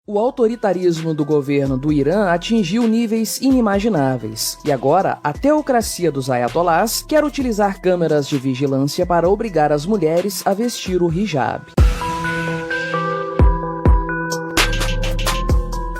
O autoritarismo do governo do Irã atingiu níveis inimagináveis, e agora a teocracia dos ayatolás quer utilizar câmeras de vigilância para obrigar as mulheres a vestir o hijab.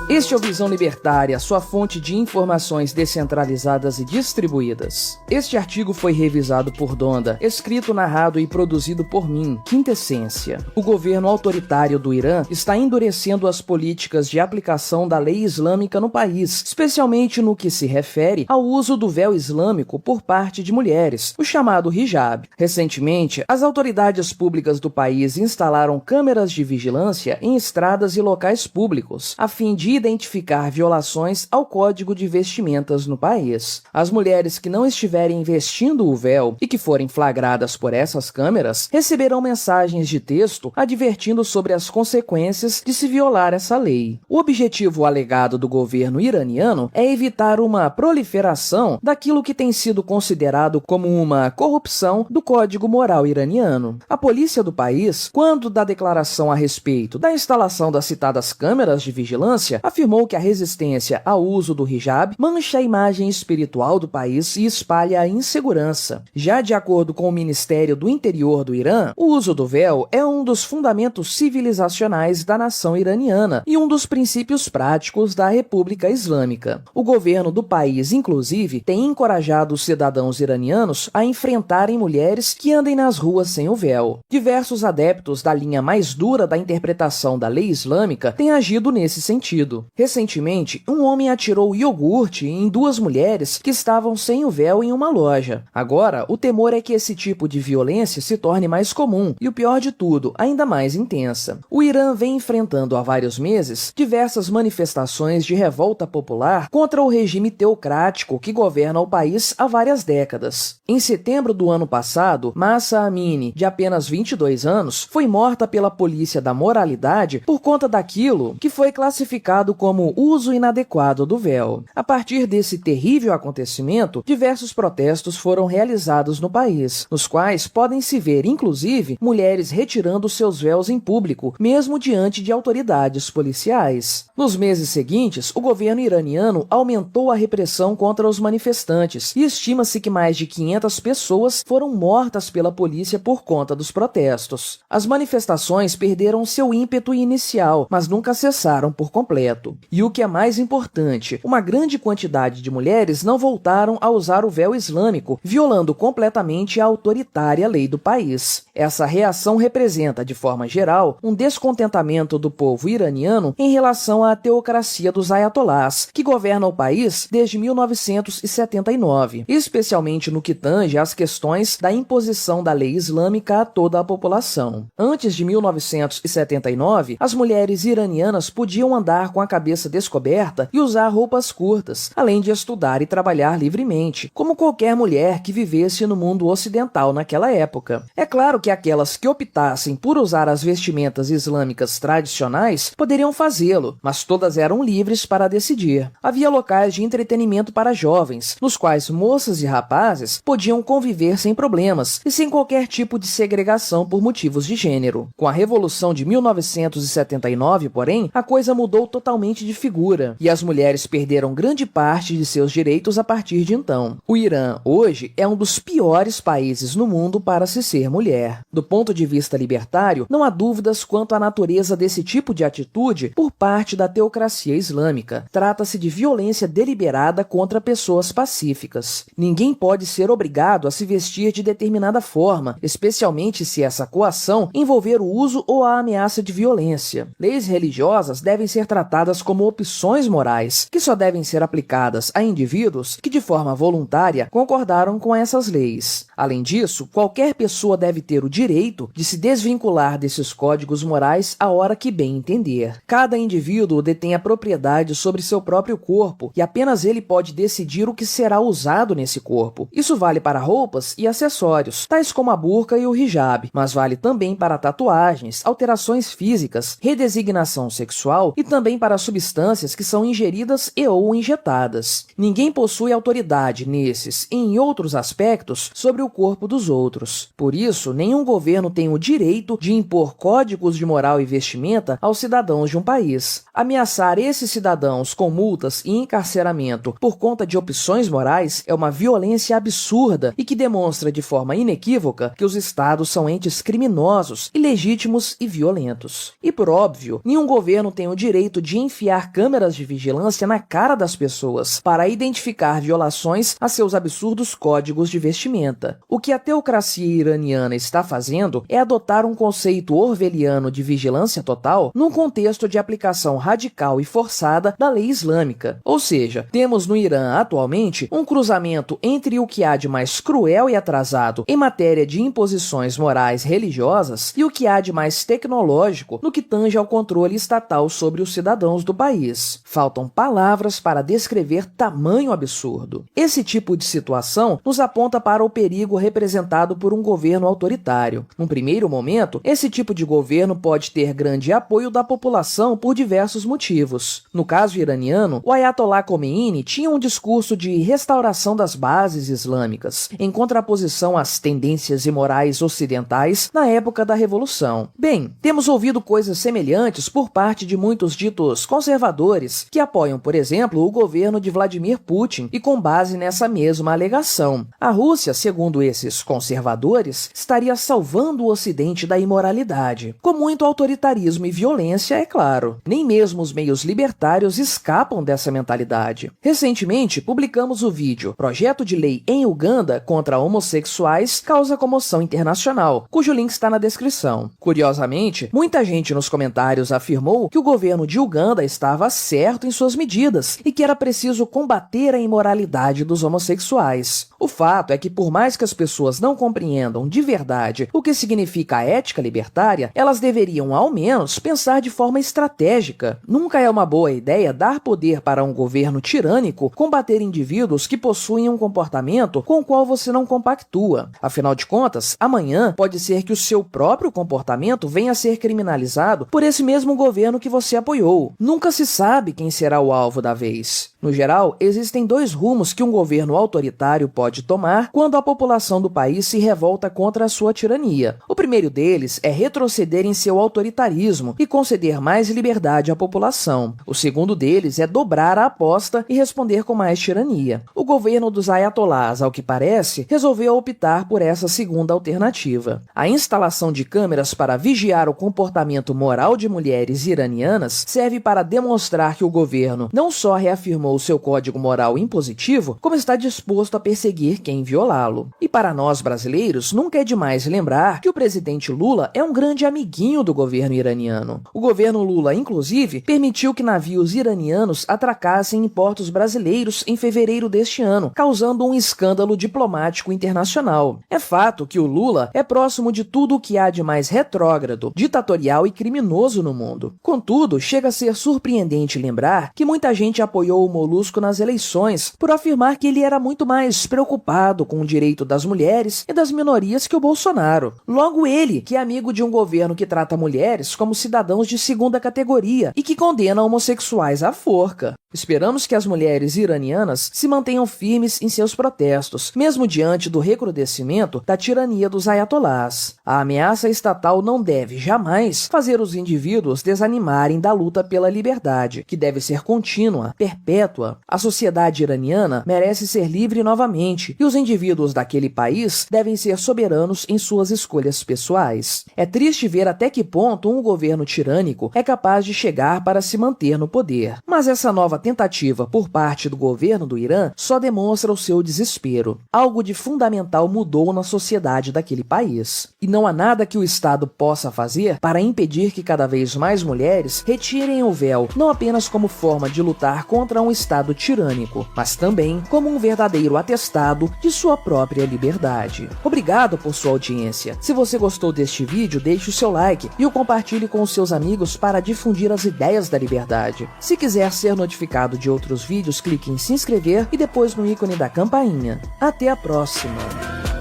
Este é o Visão Libertária, sua fonte de informações descentralizadas e distribuídas. Este artigo foi revisado por Donda, escrito, narrado e produzido por mim, Quintessência. O governo autoritário do Irã está endurecendo as políticas de aplicação da lei islâmica no país, especialmente no que se refere ao uso do véu islâmico por parte de mulheres, o chamado hijab. Recentemente, as autoridades públicas do país instalaram câmeras de vigilância em estradas e locais públicos, a fim de identificar violações ao Código de Vestimentas no país. As mulheres que não estiverem vestindo o véu e que forem flagradas por essas câmeras receberão mensagens de texto advertindo sobre as consequências de se violar essa lei. O objetivo alegado do governo iraniano é evitar uma proliferação daquilo que tem sido considerado como uma corrupção do Código Moral iraniano. A polícia do país, quando da declaração a respeito da instalação das citadas câmeras de vigilância, afirmou que a resistência ao uso do hijab mancha a imagem espiritual do país e espalha a insegurança. Já de acordo com o Ministério do Interior do Irã, o uso do véu é um dos fundamentos civilizacionais da nação iraniana e um dos princípios práticos da República Islâmica. O governo do país, inclusive, tem encorajado os cidadãos iranianos a enfrentarem mulheres que andem nas ruas sem o véu. Diversos adeptos da linha mais dura da interpretação da lei islâmica têm agido nesse sentido. Recentemente, um homem atirou iogurte em duas mulheres que estavam sem o véu em uma loja. Agora, o temor é que esse tipo de violência se torne mais comum e, o pior de tudo, ainda mais intensa. O Irã vem enfrentando há vários meses diversas manifestações de revolta popular contra o regime teocrático que governa o país há várias décadas. Em setembro do ano passado, Mahsa Amini, de apenas 22 anos, foi morta pela polícia da moralidade por conta daquilo que foi classificado como uso inadequado do véu. A partir desse terrível acontecimento, diversos protestos foram realizados no país, nos quais podem se ver, inclusive, mulheres retirando seus véus em público, mesmo diante de autoridades policiais. Nos meses seguintes, o governo iraniano aumentou a repressão contra os manifestantes e estima-se que mais de 500 pessoas foram mortas pela polícia por conta dos protestos. As manifestações perderam seu ímpeto inicial, mas nunca cessaram por completo. E o que é mais importante, uma grande quantidade de mulheres não voltaram a usar o véu islâmico, violando completamente a autoritária lei do país. Essa reação representa, de forma geral, um descontentamento do povo iraniano em relação à teocracia dos ayatolás, que governa o país desde 1979, especialmente no que tange às questões da imposição da lei islâmica a toda a população. Antes de 1979, as mulheres iranianas podiam andar com a cabeça descoberta e usar roupas curtas, além de estudar e trabalhar livremente, como qualquer mulher que vivesse no mundo ocidental naquela época. É claro que aquelas que optassem por usar as vestimentas islâmicas tradicionais poderiam fazê-lo, mas todas eram livres para decidir. Havia locais de entretenimento para jovens, nos quais moças e rapazes podiam conviver sem problemas e sem qualquer tipo de segregação por motivos de gênero. Com a Revolução de 1979, porém, a coisa mudou totalmente de figura, e as mulheres perderam grande parte de seus direitos a partir de então. O Irã, hoje, é um dos piores países no mundo para se ser mulher. Do ponto de vista libertário, não há dúvidas quanto à natureza desse tipo de atitude por parte da teocracia islâmica. Trata-se de violência deliberada contra pessoas pacíficas. Ninguém pode ser obrigado a se vestir de determinada forma, especialmente se essa coação envolver o uso ou a ameaça de violência. Leis religiosas devem ser tratadas como opções morais, que só devem ser aplicadas a indivíduos que de forma voluntária concordaram com essas leis. Além disso, qualquer pessoa deve ter o direito de se desvincular desses códigos morais a hora que bem entender. Cada indivíduo detém a propriedade sobre seu próprio corpo e apenas ele pode decidir o que será usado nesse corpo. Isso vale para roupas e acessórios, tais como a burca e o hijab, mas vale também para tatuagens, alterações físicas, redesignação sexual e também para para substâncias que são ingeridas e ou injetadas. Ninguém possui autoridade nesses e em outros aspectos sobre o corpo dos outros. Por isso, nenhum governo tem o direito de impor códigos de moral e vestimenta aos cidadãos de um país. Ameaçar esses cidadãos com multas e encarceramento por conta de opções morais é uma violência absurda e que demonstra de forma inequívoca que os estados são entes criminosos, ilegítimos e violentos. E por óbvio, nenhum governo tem o direito de enfiar câmeras de vigilância na cara das pessoas para identificar violações a seus absurdos códigos de vestimenta. O que a teocracia iraniana está fazendo é adotar um conceito orwelliano de vigilância total num contexto de aplicação radical e forçada da lei islâmica. Ou seja, temos no Irã atualmente um cruzamento entre o que há de mais cruel e atrasado em matéria de imposições morais religiosas e o que há de mais tecnológico no que tange ao controle estatal sobre os cidadãos do país. Faltam palavras para descrever tamanho absurdo. Esse tipo de situação nos aponta para o perigo representado por um governo autoritário. Num primeiro momento, esse tipo de governo pode ter grande apoio da população por diversos motivos. No caso iraniano, o Ayatollah Khomeini tinha um discurso de restauração das bases islâmicas, em contraposição às tendências imorais ocidentais na época da Revolução. Bem, temos ouvido coisas semelhantes por parte de muitos ditos conservadores, que apoiam, por exemplo, o governo de Vladimir Putin, e com base nessa mesma alegação. A Rússia, segundo esses conservadores, estaria salvando o Ocidente da imoralidade. Com muito autoritarismo e violência, é claro. Nem mesmo os meios libertários escapam dessa mentalidade. Recentemente, publicamos o vídeo Projeto de Lei em Uganda contra homossexuais causa comoção internacional, cujo link está na descrição. Curiosamente, muita gente nos comentários afirmou que o governo de Uganda estava certo em suas medidas e que era preciso combater a imoralidade dos homossexuais. O fato é que, por mais que as pessoas não compreendam de verdade o que significa a ética libertária, elas deveriam, ao menos, pensar de forma estratégica. Nunca é uma boa ideia dar poder para um governo tirânico combater indivíduos que possuem um comportamento com o qual você não compactua. Afinal de contas, amanhã pode ser que o seu próprio comportamento venha a ser criminalizado por esse mesmo governo que você apoiou. Nunca se sabe quem será o alvo da vez. No geral, existem dois rumos que um governo autoritário pode tomar quando a população do país se revolta contra a sua tirania. O primeiro deles é retroceder em seu autoritarismo e conceder mais liberdade à população. O segundo deles é dobrar a aposta e responder com mais tirania. O governo dos ayatolás, ao que parece, resolveu optar por essa segunda alternativa. A instalação de câmeras para vigiar o comportamento moral de mulheres iranianas serve para demonstrar que o governo não só reafirmou seu código moral impositivo, como está disposto a perseguir quem violá-lo. E para nós brasileiros, nunca é demais lembrar que o presidente Lula é um grande amiguinho do governo iraniano. O governo Lula, inclusive, permitiu que navios iranianos atracassem em portos brasileiros em fevereiro deste ano, causando um escândalo diplomático internacional. É fato que o Lula é próximo de tudo o que há de mais retrógrado, ditatorial e criminoso no mundo. Contudo, chega a ser surpreendente lembrar que muita gente apoiou o Molusco nas eleições por afirmar que ele era muito mais preocupado com o direito das mulheres e das minorias que o Bolsonaro. Logo ele, que é amigo de um governo que trata mulheres como cidadãos de segunda categoria e que condena homossexuais à forca. Esperamos que as mulheres iranianas se mantenham firmes em seus protestos, mesmo diante do recrudescimento da tirania dos ayatolás. A ameaça estatal não deve jamais fazer os indivíduos desanimarem da luta pela liberdade, que deve ser contínua, perpétua. A sociedade iraniana merece ser livre novamente, e os indivíduos daquele país devem ser soberanos em suas escolhas pessoais. É triste ver até que ponto um governo tirânico é capaz de chegar para se manter no poder. Mas essa nova tentativa por parte do governo do Irã só demonstra o seu desespero. Algo de fundamental mudou na sociedade daquele país. E não há nada que o Estado possa fazer para impedir que cada vez mais mulheres retirem o véu, não apenas como forma de lutar contra um Estado tirânico, mas também como um verdadeiro atestado de sua própria liberdade. Obrigado por sua audiência. Se você gostou deste vídeo, deixe o seu like e o compartilhe com os seus amigos para difundir as ideias da liberdade. Se quiser ser notificado de outros vídeos, clique em se inscrever e depois no ícone da campainha. Até a próxima!